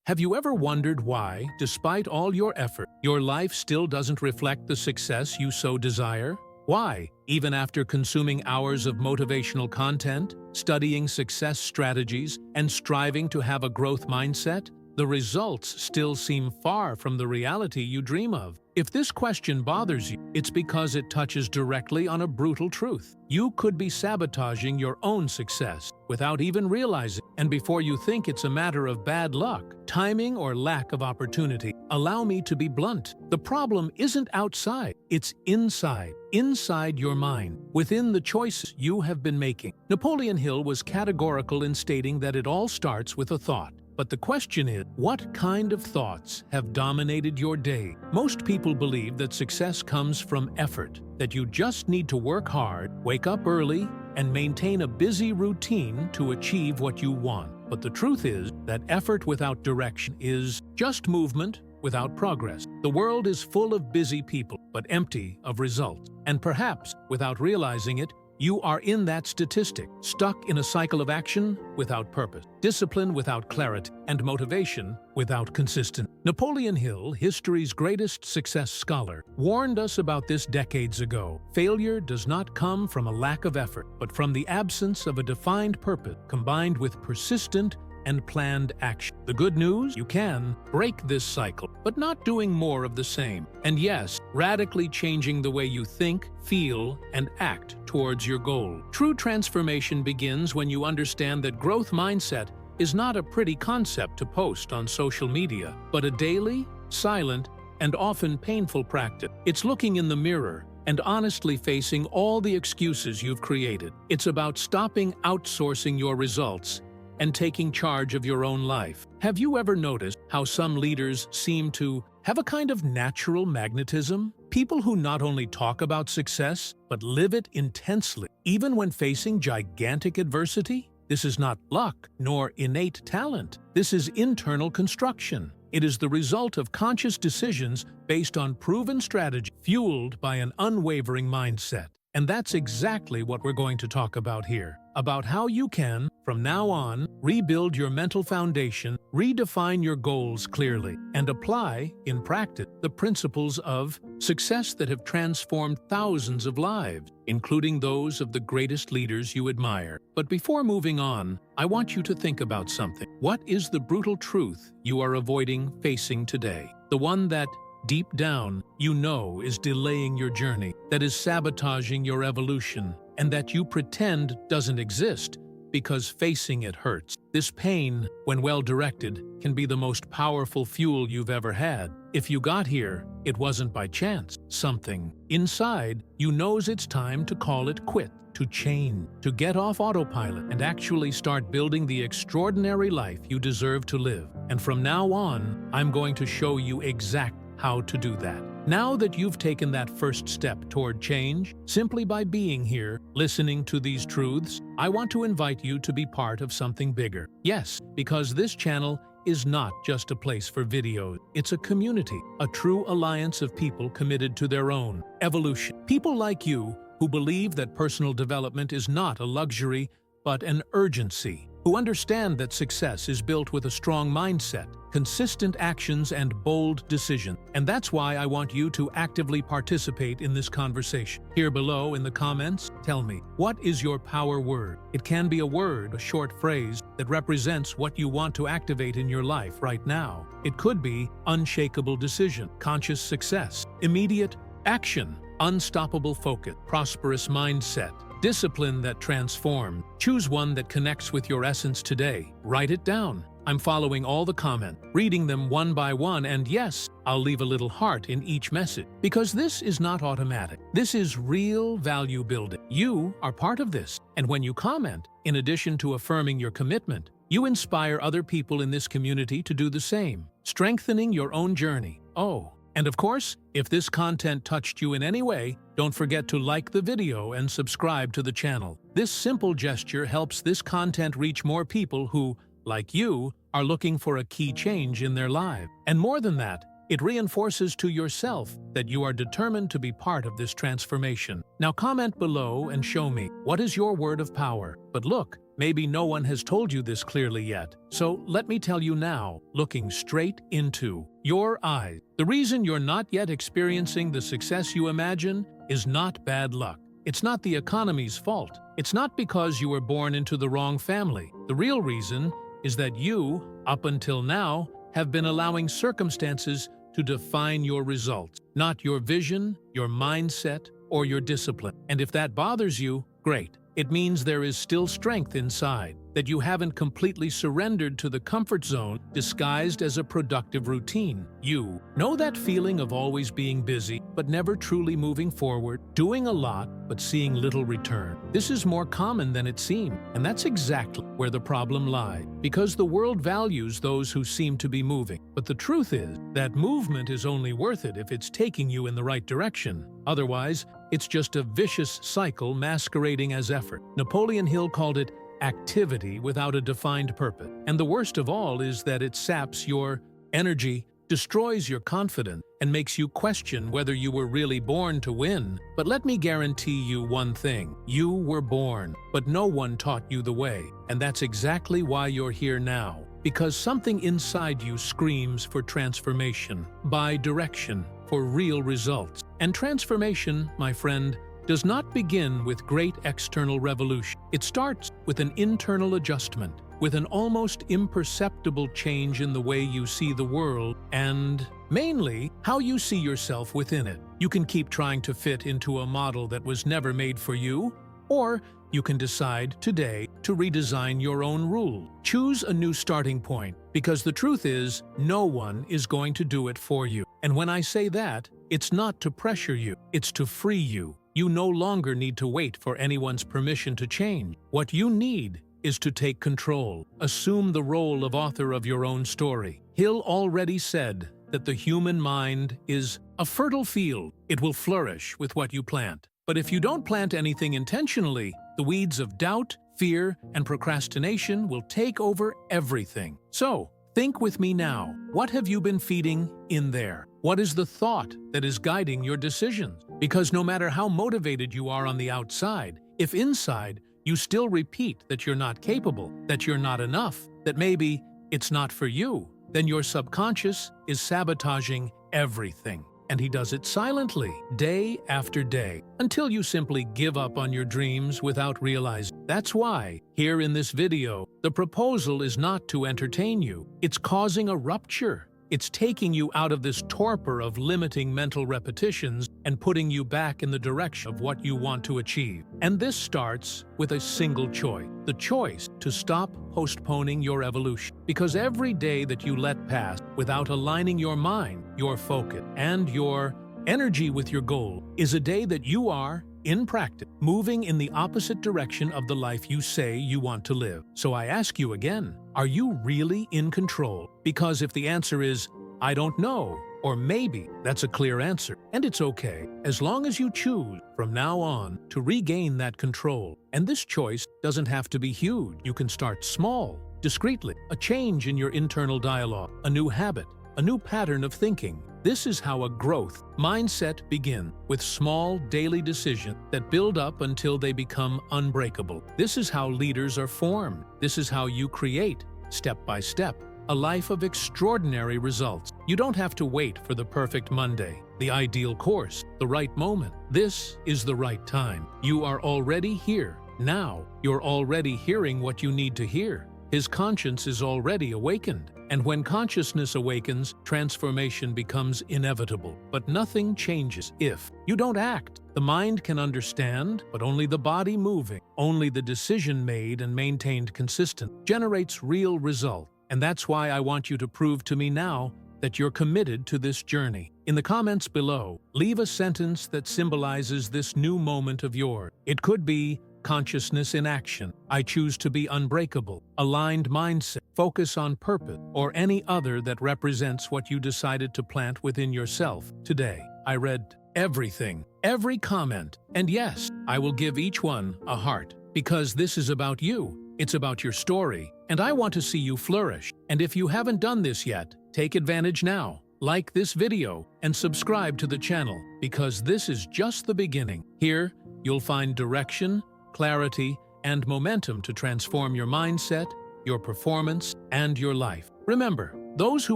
Have you ever wondered why, despite all your effort, your life still doesn't reflect the success you so desire? Why, even after consuming hours of motivational content, studying success strategies, and striving to have a growth mindset, the results still seem far from the reality you dream of? If this question bothers you, it's because it touches directly on a brutal truth. You could be sabotaging your own success without even realizing, and before you think it's a matter of bad luck, timing, or lack of opportunity. Allow me to be blunt. The problem isn't outside, it's inside your mind, within the choices you have been making. Napoleon Hill was categorical in stating that it all starts with a thought. But the question is, what kind of thoughts have dominated your day? Most people believe that success comes from effort, that you just need to work hard, wake up early, and maintain a busy routine to achieve what you want. But the truth is that effort without direction is just movement without progress. The world is full of busy people, but empty of results. And perhaps, without realizing it, you are in that statistic, stuck in a cycle of action without purpose, discipline without clarity, and motivation without consistency. Napoleon Hill, history's greatest success scholar, warned us about this decades ago. Failure does not come from a lack of effort, but from the absence of a defined purpose combined with persistent and planned action. The good news? You can break this cycle, but not doing more of the same. And yes, radically changing the way you think, feel, and act towards your goal. True transformation begins when you understand that growth mindset is not a pretty concept to post on social media, but a daily, silent, and often painful practice. It's looking in the mirror and honestly facing all the excuses you've created. It's about stopping outsourcing your results and taking charge of your own life. Have you ever noticed how some leaders seem to have a kind of natural magnetism? People who not only talk about success, but live it intensely, even when facing gigantic adversity? This is not luck, nor innate talent. This is internal construction. It is the result of conscious decisions based on proven strategy, fueled by an unwavering mindset. And that's exactly what we're going to talk about here. About how you can, from now on, rebuild your mental foundation, redefine your goals clearly, and apply, in practice, the principles of success that have transformed thousands of lives, including those of the greatest leaders you admire. But before moving on, I want you to think about something. What is the brutal truth you are avoiding facing today? The one that, deep down, you know is delaying your journey, that is sabotaging your evolution, and that you pretend doesn't exist because facing it hurts. This pain, when well directed, can be the most powerful fuel you've ever had. If you got here, it wasn't by chance. Something inside you knows it's time to call it quit, to change, to get off autopilot and actually start building the extraordinary life you deserve to live. And from now on, I'm going to show you exactly how to do that. Now that you've taken that first step toward change, simply by being here, listening to these truths, I want to invite you to be part of something bigger. Yes, because this channel is not just a place for videos. It's a community, a true alliance of people committed to their own evolution. People like you who believe that personal development is not a luxury, but an urgency, who understand that success is built with a strong mindset, consistent actions, and bold decisions. And that's why I want you to actively participate in this conversation. Here below in the comments, tell me, what is your power word? It can be a word, a short phrase, that represents what you want to activate in your life right now. It could be unshakable decision, conscious success, immediate action, unstoppable focus, prosperous mindset, discipline that transforms. Choose one that connects with your essence today. Write it down. I'm following all the comments, reading them one by one, and yes, I'll leave a little heart in each message. Because this is not automatic. This is real value building. You are part of this. And when you comment, in addition to affirming your commitment, you inspire other people in this community to do the same, strengthening your own journey. Oh, and of course, if this content touched you in any way, don't forget to like the video and subscribe to the channel. This simple gesture helps this content reach more people who, like you, are looking for a key change in their lives. And more than that, it reinforces to yourself that you are determined to be part of this transformation. Now comment below and show me, what is your word of power? But look, Maybe no one has told you this clearly yet, so let me tell you now, looking straight into your eyes. The reason you're not yet experiencing the success you imagine is not bad luck. It's not the economy's fault. It's not because you were born into the wrong family. The real reason is that you, up until now, have been allowing circumstances to define your results, not your vision, your mindset, or your discipline. And if that bothers you, great. It means there is still strength inside, that you haven't completely surrendered to the comfort zone disguised as a productive routine. You know that feeling of always being busy, but never truly moving forward, doing a lot, but seeing little return. This is more common than it seems, and that's exactly where the problem lies. Because the world values those who seem to be moving. But the truth is that movement is only worth it if it's taking you in the right direction. Otherwise, it's just a vicious cycle masquerading as effort. Napoleon Hill called it activity without a defined purpose. And the worst of all is that it saps your energy, destroys your confidence, and makes you question whether you were really born to win. But let me guarantee you one thing. You were born, but no one taught you the way. And that's exactly why you're here now. Because something inside you screams for transformation, by direction, for real results. And transformation, my friend, does not begin with great external revolution. It starts with an internal adjustment, with an almost imperceptible change in the way you see the world and, mainly, how you see yourself within it. You can keep trying to fit into a model that was never made for you, or you can decide today to redesign your own rule. Choose a new starting point, because the truth is, no one is going to do it for you. And when I say that, it's not to pressure you, it's to free you. You no longer need to wait for anyone's permission to change. What you need is to take control, assume the role of author of your own story. Hill already said that the human mind is a fertile field. It will flourish with what you plant. But if you don't plant anything intentionally, the weeds of doubt, fear, and procrastination will take over everything. So, think with me now. What have you been feeding in there? What is the thought that is guiding your decisions? Because no matter how motivated you are on the outside, if inside you still repeat that you're not capable, that you're not enough, that maybe it's not for you, then your subconscious is sabotaging everything. And he does it silently, day after day, until you simply give up on your dreams without realizing. That's why, here in this video, the proposal is not to entertain you. It's causing a rupture. It's taking you out of this torpor of limiting mental repetitions and putting you back in the direction of what you want to achieve. And this starts with a single choice, the choice to stop postponing your evolution. Because every day that you let pass without aligning your mind, your focus, and your energy with your goal is a day that you are, in practice, moving in the opposite direction of the life you say you want to live. So I ask you again, are you really in control? Because if the answer is, I don't know, or maybe, that's a clear answer. And it's okay, as long as you choose, from now on, to regain that control. And this choice doesn't have to be huge. You can start small, discreetly. A change in your internal dialogue, a new habit, a new pattern of thinking. This is how a growth mindset begins, with small daily decisions that build up until they become unbreakable. This is how leaders are formed. This is how you create, step by step, a life of extraordinary results. You don't have to wait for the perfect Monday, the ideal course, the right moment. This is the right time. You are already here. Now, you're already hearing what you need to hear. His conscience is already awakened. And when consciousness awakens, transformation becomes inevitable. But nothing changes if you don't act. The mind can understand, but only the body moving, only the decision made and maintained consistent, generates real result. And that's why I want you to prove to me now that you're committed to this journey. In the comments below, leave a sentence that symbolizes this new moment of yours. It could be, consciousness in action, I choose to be unbreakable, aligned mindset, focus on purpose, or any other that represents what you decided to plant within yourself today. I read everything, every comment, and yes, I will give each one a heart, because this is about you. It's about your story, and I want to see you flourish. And if you haven't done this yet, take advantage now. Like this video and subscribe to the channel, because this is just the beginning. Here, you'll find direction, clarity, and momentum to transform your mindset, your performance, and your life. Remember, those who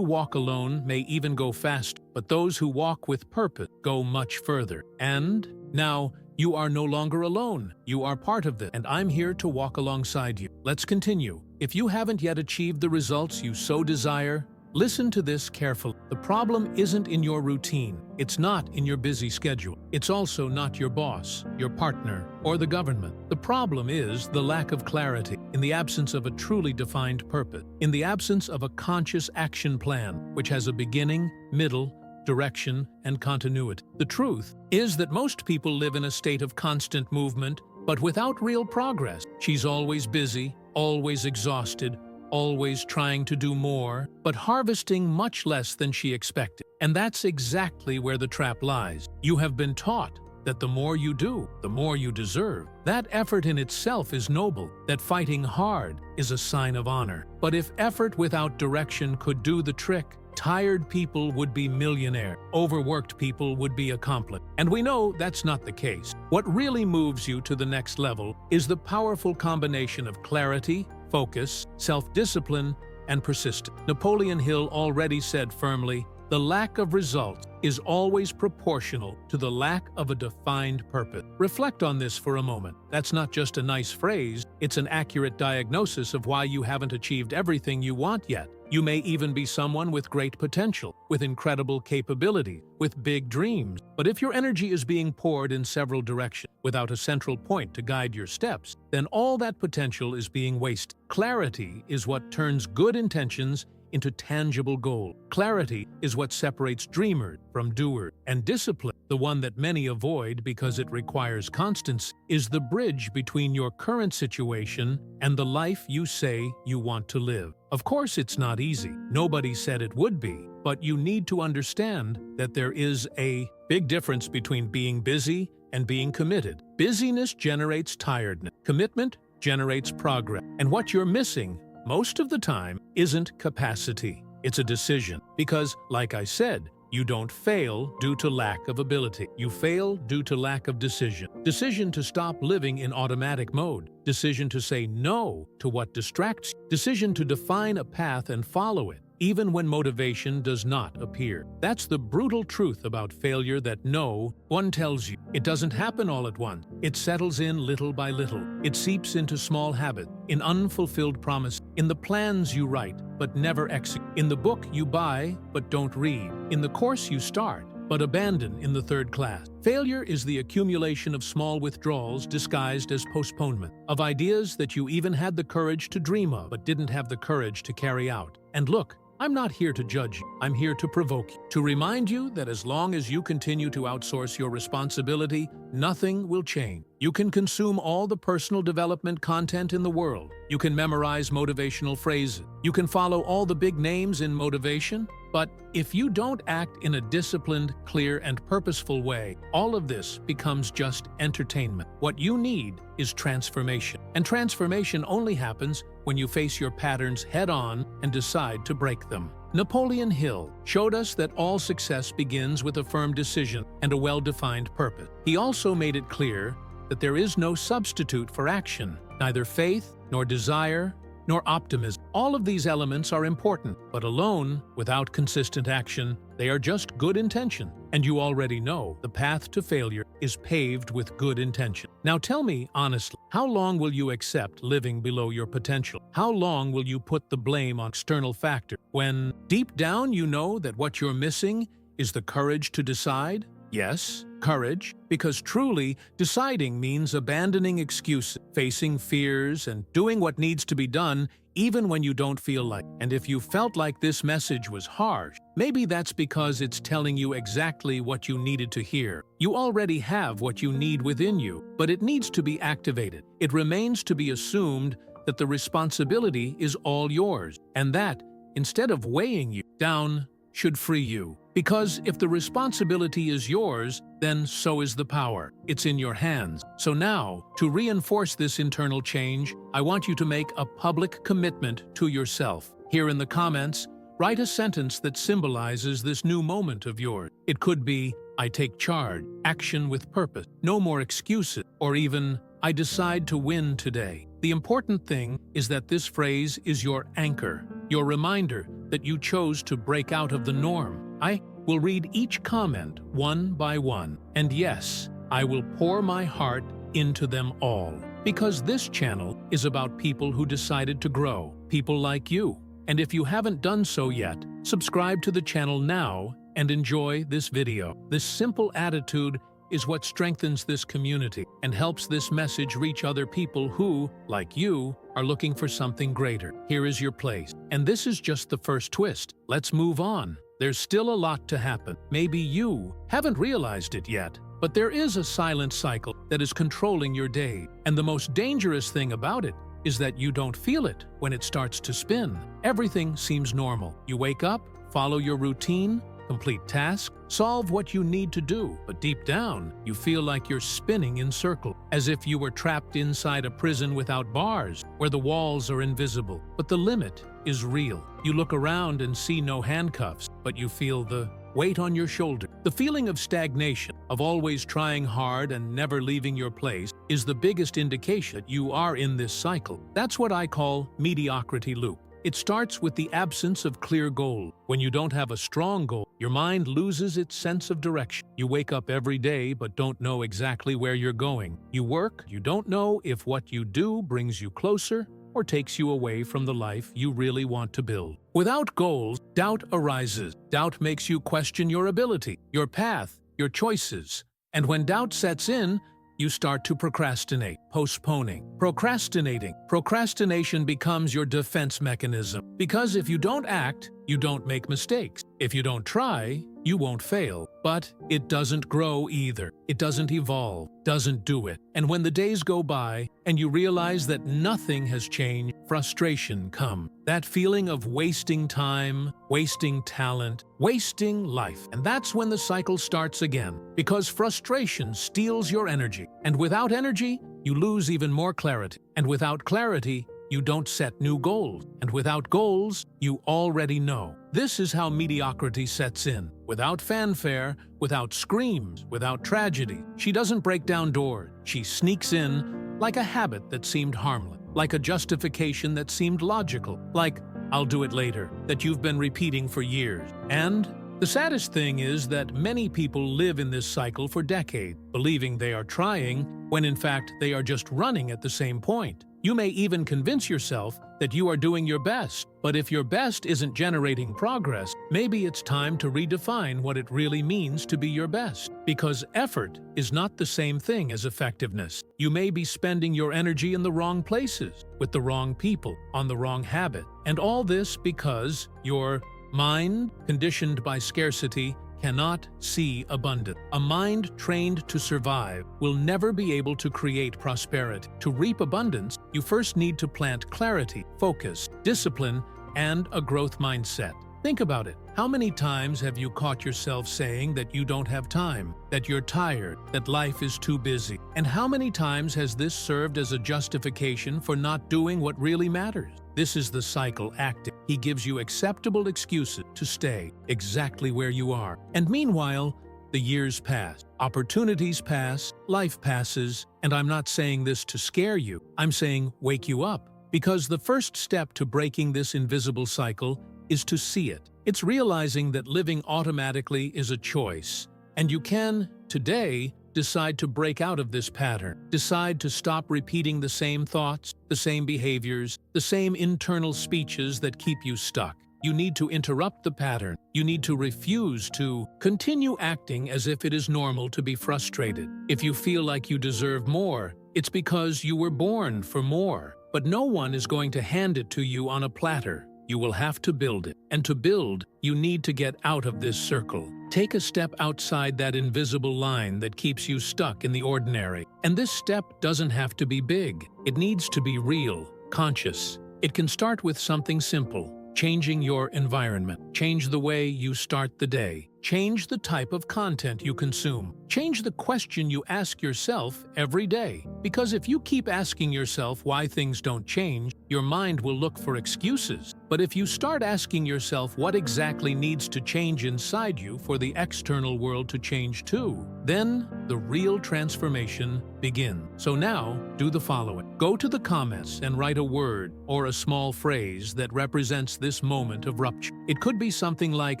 walk alone may even go fast, but those who walk with purpose go much further. And now, you are no longer alone. You are part of this, and I'm here to walk alongside you. Let's continue. If you haven't yet achieved the results you so desire, listen to this carefully. The problem isn't in your routine. It's not in your busy schedule. It's also not your boss, your partner, or the government. The problem is the lack of clarity, in the absence of a truly defined purpose, in the absence of a conscious action plan, which has a beginning, middle, direction, and continuity. The truth is that most people live in a state of constant movement, but without real progress. She's always busy, always exhausted, always trying to do more, but harvesting much less than she expected. And that's exactly where the trap lies. You have been taught that the more you do, the more you deserve. That effort in itself is noble, that fighting hard is a sign of honor. But if effort without direction could do the trick, tired people would be millionaire, overworked people would be accomplished. And we know that's not the case. What really moves you to the next level is the powerful combination of clarity, focus, self-discipline, and persistence. Napoleon Hill already said firmly, "The lack of results is always proportional to the lack of a defined purpose." Reflect on this for a moment. That's not just a nice phrase, it's an accurate diagnosis of why you haven't achieved everything you want yet. You may even be someone with great potential, with incredible capability, with big dreams. But if your energy is being poured in several directions without a central point to guide your steps, then all that potential is being wasted. Clarity is what turns good intentions into tangible goals. Clarity is what separates dreamers from doers. And discipline, the one that many avoid because it requires constancy, is the bridge between your current situation and the life you say you want to live. Of course, it's not easy. Nobody said it would be. But you need to understand that there is a big difference between being busy and being committed. Busyness generates tiredness. Commitment generates progress. And what you're missing most of the time isn't capacity, it's a decision. Because, like I said, you don't fail due to lack of ability. You fail due to lack of decision. Decision to stop living in automatic mode. Decision to say no to what distracts you. Decision to define a path and follow it, even when motivation does not appear. That's the brutal truth about failure that no one tells you. It doesn't happen all at once. It settles in little by little. It seeps into small habits, in unfulfilled promises, in the plans you write but never execute, in the book you buy but don't read, in the course you start but abandon in the third class. Failure is the accumulation of small withdrawals disguised as postponement, of ideas that you even had the courage to dream of but didn't have the courage to carry out. And look, I'm not here to judge you. I'm here to provoke you, to remind you that as long as you continue to outsource your responsibility, nothing will change. You can consume all the personal development content in the world. You can memorize motivational phrases. You can follow all the big names in motivation. But if you don't act in a disciplined, clear, and purposeful way, all of this becomes just entertainment. What you need is transformation. And transformation only happens when you face your patterns head-on and decide to break them. Napoleon Hill showed us that all success begins with a firm decision and a well-defined purpose. He also made it clear that there is no substitute for action, neither faith, nor desire, nor optimism. All of these elements are important, but alone, without consistent action, they are just good intention. And you already know the path to failure is paved with good intention. Now tell me honestly, how long will you accept living below your potential? How long will you put the blame on external factors when deep down you know that what you're missing is the courage to decide? Yes, courage, because truly deciding means abandoning excuses, facing fears, and doing what needs to be done even when you don't feel like. And if you felt like this message was harsh, maybe that's because it's telling you exactly what you needed to hear. You already have what you need within you, but it needs to be activated. It remains to be assumed that the responsibility is all yours, and that, instead of weighing you down, should free you. Because if the responsibility is yours, then so is the power. It's in your hands. So now, to reinforce this internal change, I want you to make a public commitment to yourself. Here in the comments, write a sentence that symbolizes this new moment of yours. It could be, "I take charge," "action with purpose," "no more excuses," or even, I decide to win today. The important thing is that this phrase is your anchor, your reminder that you chose to break out of the norm. I will read each comment one by one, and yes, I will pour my heart into them all. Because this channel is about people who decided to grow, people like you. And if you haven't done so yet, subscribe to the channel now and enjoy this video. This simple attitude is what strengthens this community and helps this message reach other people who, like you, are looking for something greater. Here is your place. And this is just the first twist. Let's move on. There's still a lot to happen. Maybe you haven't realized it yet, but there is a silent cycle that is controlling your day. And the most dangerous thing about it is that you don't feel it when it starts to spin. Everything seems normal. You wake up, follow your routine, complete tasks, solve what you need to do, but deep down, you feel like you're spinning in circles, as if you were trapped inside a prison without bars, where the walls are invisible, but the limit is real. You look around and see no handcuffs, but you feel the weight on your shoulder. The feeling of stagnation, of always trying hard and never leaving your place, is the biggest indication that you are in this cycle. That's what I call mediocrity loop. It starts with the absence of clear goal. When you don't have a strong goal, your mind loses its sense of direction. You wake up every day but don't know exactly where you're going. You work, you don't know if what you do brings you closer or takes you away from the life you really want to build. Without goals, doubt arises. Doubt makes you question your ability, your path, your choices. And when doubt sets in, you start to procrastinate, postponing, procrastinating. Procrastination becomes your defense mechanism. Because if you don't act, you don't make mistakes. If you don't try, you won't fail. But it doesn't grow either. It doesn't evolve, doesn't do it. And when the days go by and you realize that nothing has changed, frustration comes. That feeling of wasting time, wasting talent, wasting life. And that's when the cycle starts again. Because frustration steals your energy. And without energy, you lose even more clarity. And without clarity, you don't set new goals. And without goals, you already know. This is how mediocrity sets in. Without fanfare, without screams, without tragedy. She doesn't break down doors. She sneaks in like a habit that seemed harmless, like a justification that seemed logical, like, "I'll do it later," that you've been repeating for years. And the saddest thing is that many people live in this cycle for decades, believing they are trying, when in fact they are just running at the same point. You may even convince yourself that you are doing your best, but if your best isn't generating progress, maybe it's time to redefine what it really means to be your best. Because effort is not the same thing as effectiveness. You may be spending your energy in the wrong places, with the wrong people, on the wrong habit. And all this because your mind, conditioned by scarcity, cannot see abundance. A mind trained to survive will never be able to create prosperity. To reap abundance, you first need to plant clarity, focus, discipline, and a growth mindset. Think about it. How many times have you caught yourself saying that you don't have time, that you're tired, that life is too busy? And how many times has this served as a justification for not doing what really matters? This is the cycle acting. He gives you acceptable excuses to stay exactly where you are. And meanwhile, the years pass, opportunities pass, life passes, and I'm not saying this to scare you. I'm saying wake you up. Because the first step to breaking this invisible cycle is to see it. It's realizing that living automatically is a choice, and you can, today, decide to break out of this pattern. Decide to stop repeating the same thoughts, the same behaviors, the same internal speeches that keep you stuck. You need to interrupt the pattern. You need to refuse to continue acting as if it is normal to be frustrated. If you feel like you deserve more, it's because you were born for more. But no one is going to hand it to you on a platter. You will have to build it. And to build, you need to get out of this circle. Take a step outside that invisible line that keeps you stuck in the ordinary. And this step doesn't have to be big. It needs to be real, conscious. It can start with something simple. Changing your environment. Change the way you start the day. Change the type of content you consume. Change the question you ask yourself every day. Because if you keep asking yourself why things don't change, your mind will look for excuses. But if you start asking yourself what exactly needs to change inside you for the external world to change too, then the real transformation begins. So now, do the following. Go to the comments and write a word or a small phrase that represents this moment of rupture. It could be something like,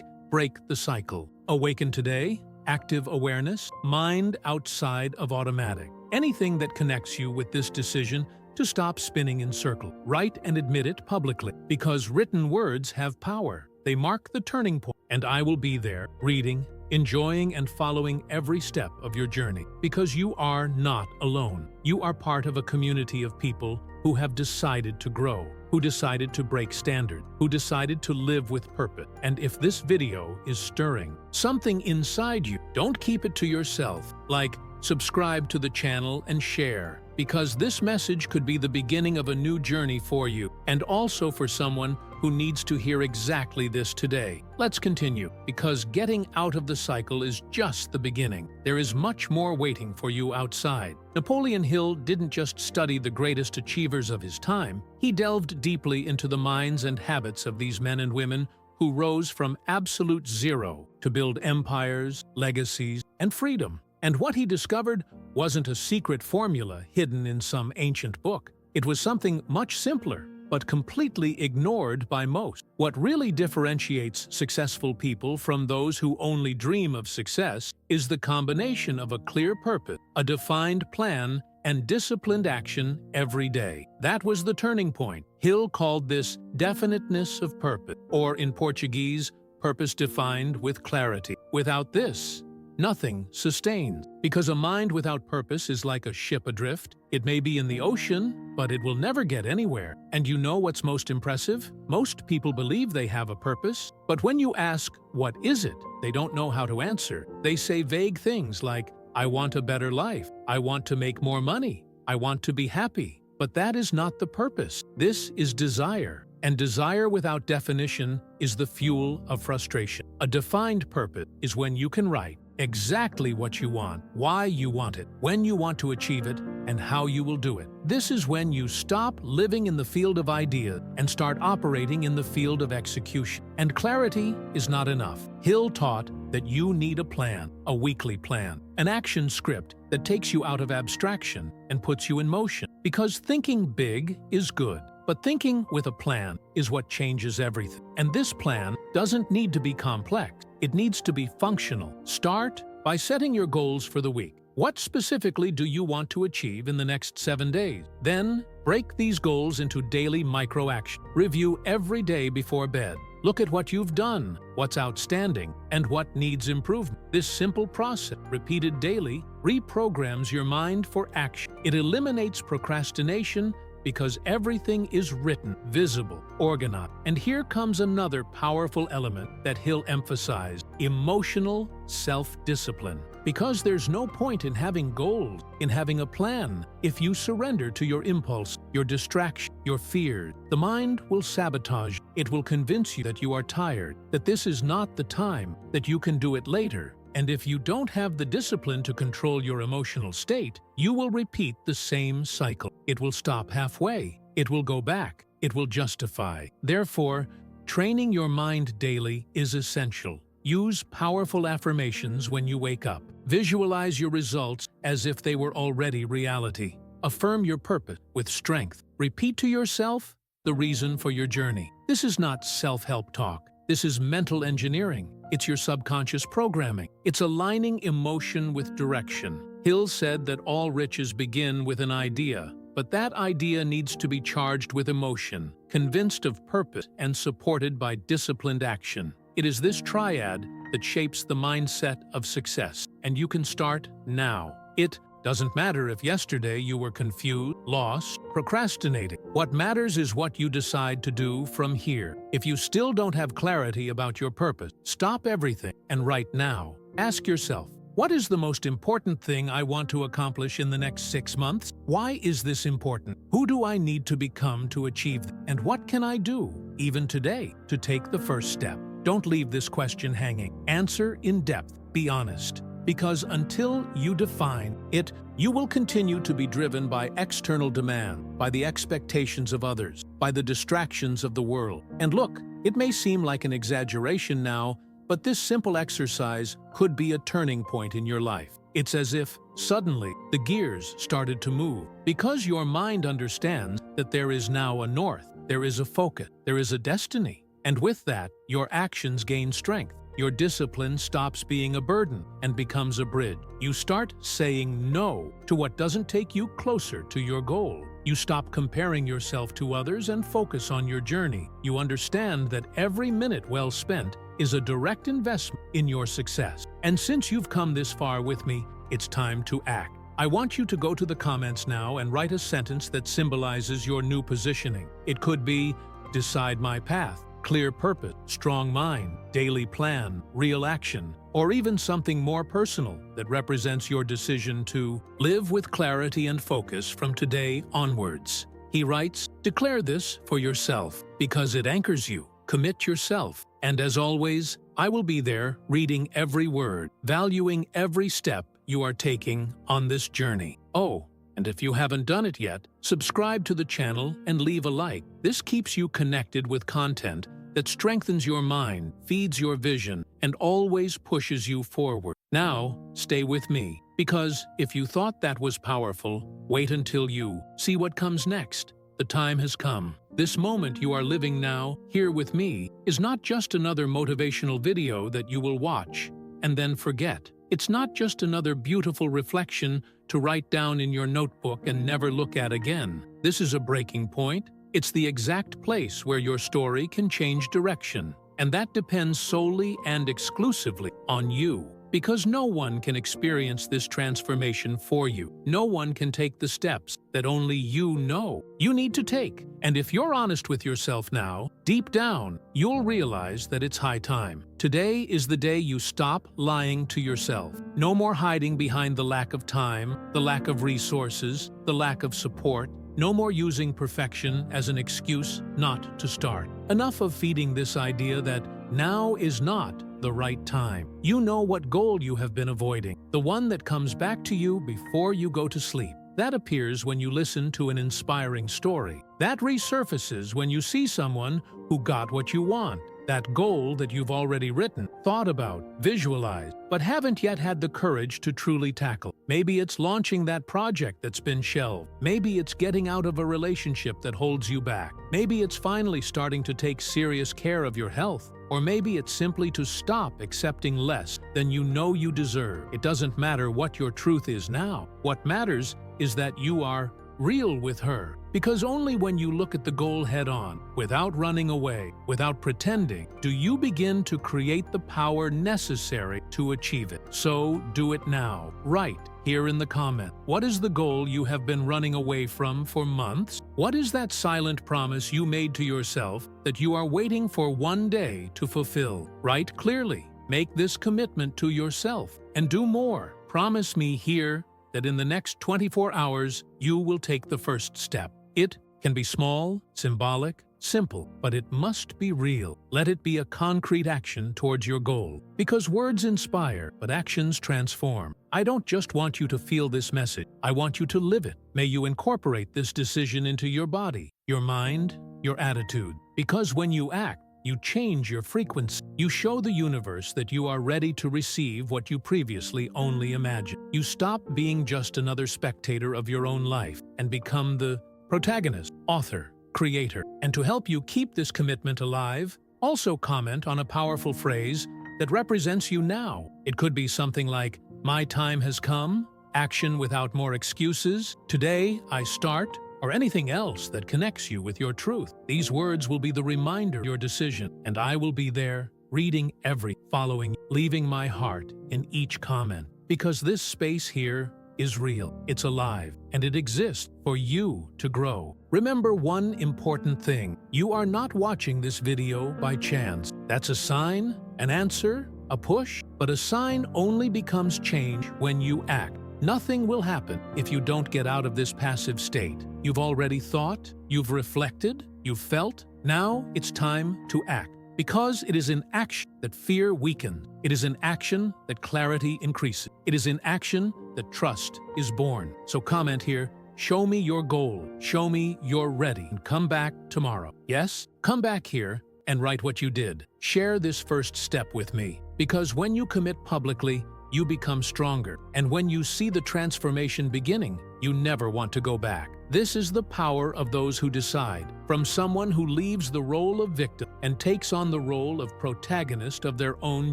break the cycle, awaken today, active awareness, mind outside of automatic. Anything that connects you with this decision to stop spinning in circles. Write and admit it publicly, because written words have power. They mark the turning point, and I will be there, reading, enjoying, and following every step of your journey. Because you are not alone. You are part of a community of people who have decided to grow, who decided to break standards, who decided to live with purpose. And if this video is stirring something inside you, don't keep it to yourself. Like, subscribe to the channel and share, because this message could be the beginning of a new journey for you, and also for someone who needs to hear exactly this today. Let's continue, because getting out of the cycle is just the beginning. There is much more waiting for you outside. Napoleon Hill didn't just study the greatest achievers of his time, he delved deeply into the minds and habits of these men and women who rose from absolute zero to build empires, legacies, and freedom. And what he discovered wasn't a secret formula hidden in some ancient book. It was something much simpler, but completely ignored by most. What really differentiates successful people from those who only dream of success is the combination of a clear purpose, a defined plan, and disciplined action every day. That was the turning point. Hill called this definiteness of purpose, or in Portuguese, purpose defined with clarity. Without this, nothing sustains, because a mind without purpose is like a ship adrift. It may be in the ocean, but it will never get anywhere. And you know what's most impressive? Most people believe they have a purpose, but when you ask, what is it? They don't know how to answer. They say vague things like, I want a better life, I want to make more money, I want to be happy. But that is not the purpose. This is desire. And desire without definition is the fuel of frustration. A defined purpose is when you can write exactly what you want, why you want it, when you want to achieve it, and how you will do it. This is when you stop living in the field of ideas and start operating in the field of execution. And clarity is not enough. Hill taught that you need a plan, a weekly plan, an action script that takes you out of abstraction and puts you in motion. Because thinking big is good, but thinking with a plan is what changes everything. And this plan doesn't need to be complex. It needs to be functional. Start by setting your goals for the week. What specifically do you want to achieve in the next 7 days? Then, break these goals into daily micro-action. Review every day before bed. Look at what you've done, what's outstanding, and what needs improvement. This simple process, repeated daily, reprograms your mind for action. It eliminates procrastination because everything is written, visible, organized. And here comes another powerful element that Hill emphasized: emotional self-discipline. Because there's no point in having goals, in having a plan, if you surrender to your impulse, your distraction, your fears. The mind will sabotage. It will convince you that you are tired, that this is not the time, that you can do it later. And if you don't have the discipline to control your emotional state, you will repeat the same cycle. It will stop halfway. It will go back. It will justify. Therefore, training your mind daily is essential. Use powerful affirmations when you wake up. Visualize your results as if they were already reality. Affirm your purpose with strength. Repeat to yourself the reason for your journey. This is not self-help talk. This is mental engineering. It's your subconscious programming. It's aligning emotion with direction. Hill said that all riches begin with an idea, but that idea needs to be charged with emotion, convinced of purpose, and supported by disciplined action. It is this triad that shapes the mindset of success, and you can start now. It doesn't matter if yesterday you were confused, lost, procrastinating. What matters is what you decide to do from here. If you still don't have clarity about your purpose, stop everything and write now. Ask yourself, what is the most important thing I want to accomplish in the next 6 months? Why is this important? Who do I need to become to achieve it? And what can I do, even today, to take the first step? Don't leave this question hanging. Answer in depth. Be honest. Because until you define it, You will continue to be driven by external demand, by the expectations of others, by the distractions of the world. And look, it may seem like an exaggeration now, but this simple exercise could be a turning point in your life. It's as if, suddenly, the gears started to move. Because your mind understands that there is now a north, there is a focus, there is a destiny. And with that, your actions gain strength. Your discipline stops being a burden and becomes a bridge. You start saying no to what doesn't take you closer to your goal. You stop comparing yourself to others and focus on your journey. You understand that every minute well spent is a direct investment in your success. And since you've come this far with me, it's time to act. I want you to go to the comments now and write a sentence that symbolizes your new positioning. It could be, decide my path, clear purpose, strong mind, daily plan, real action, or even something more personal that represents your decision to live with clarity and focus from today onwards. He writes, declare this for yourself because it anchors you. Commit yourself. And as always, I will be there reading every word, valuing every step you are taking on this journey. Oh, and if you haven't done it yet, subscribe to the channel and leave a like. This keeps you connected with content that strengthens your mind, feeds your vision, and always pushes you forward. Now, stay with me, because if you thought that was powerful, wait until you see what comes next. The time has come. This moment you are living now, here with me, is not just another motivational video that you will watch and then forget. It's not just another beautiful reflection to write down in your notebook and never look at again. This is a breaking point. It's the exact place where your story can change direction. And that depends solely and exclusively on you. Because no one can experience this transformation for you. No one can take the steps that only you know you need to take. And if you're honest with yourself now, deep down, you'll realize that it's high time. Today is the day you stop lying to yourself. No more hiding behind the lack of time, the lack of resources, the lack of support. No more using perfection as an excuse not to start. Enough of feeding this idea that now is not the right time. You know what goal you have been avoiding, the one that comes back to you before you go to sleep. That appears when you listen to an inspiring story. That resurfaces when you see someone who got what you want. That goal that you've already written, thought about, visualized, but haven't yet had the courage to truly tackle. Maybe it's launching that project that's been shelved. Maybe it's getting out of a relationship that holds you back. Maybe it's finally starting to take serious care of your health. Or maybe it's simply to stop accepting less than you know you deserve. It doesn't matter what your truth is now. What matters is that you are real with her. Because only when you look at the goal head-on, without running away, without pretending, do you begin to create the power necessary to achieve it. So do it now. Write here in the comment. What is the goal you have been running away from for months? What is that silent promise you made to yourself that you are waiting for one day to fulfill? Write clearly. Make this commitment to yourself and do more. Promise me here that in the next 24 hours, you will take the first step. It can be small, symbolic, simple, but it must be real. Let it be a concrete action towards your goal. Because words inspire, but actions transform. I don't just want you to feel this message. I want you to live it. May you incorporate this decision into your body, your mind, your attitude. Because when you act, you change your frequency. You show the universe that you are ready to receive what you previously only imagined. You stop being just another spectator of your own life and become the protagonist, author, creator. And to help you keep this commitment alive, also comment on a powerful phrase that represents you now. It could be something like, "My time has come," "Action without more excuses," "Today I start," or anything else that connects you with your truth. These words will be the reminder of your decision, and I will be there, reading every, following, leaving my heart in each comment. Because this space here is real, it's alive, and it exists for you to grow. Remember one important thing. You are not watching this video by chance. That's a sign, an answer, a push, but a sign only becomes change when you act. Nothing will happen if you don't get out of this passive state. You've already thought, you've reflected, you've felt. Now it's time to act. Because it is in action that fear weakens. It is in action that clarity increases. It is in action that trust is born. So comment here, show me your goal, show me you're ready, and come back tomorrow. Yes? Come back here and write what you did. Share this first step with me, because when you commit publicly, you become stronger. And when you see the transformation beginning, you never want to go back. This is the power of those who decide, from someone who leaves the role of victim and takes on the role of protagonist of their own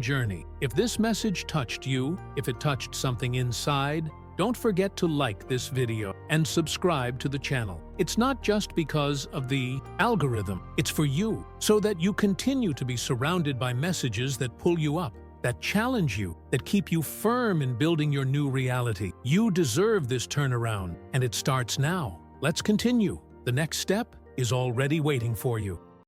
journey. If this message touched you, if it touched something inside, don't forget to like this video and subscribe to the channel. It's not just because of the algorithm, it's for you, so that you continue to be surrounded by messages that pull you up, that challenge you, that keep you firm in building your new reality. You deserve this turnaround, and it starts now. Let's continue. The next step is already waiting for you.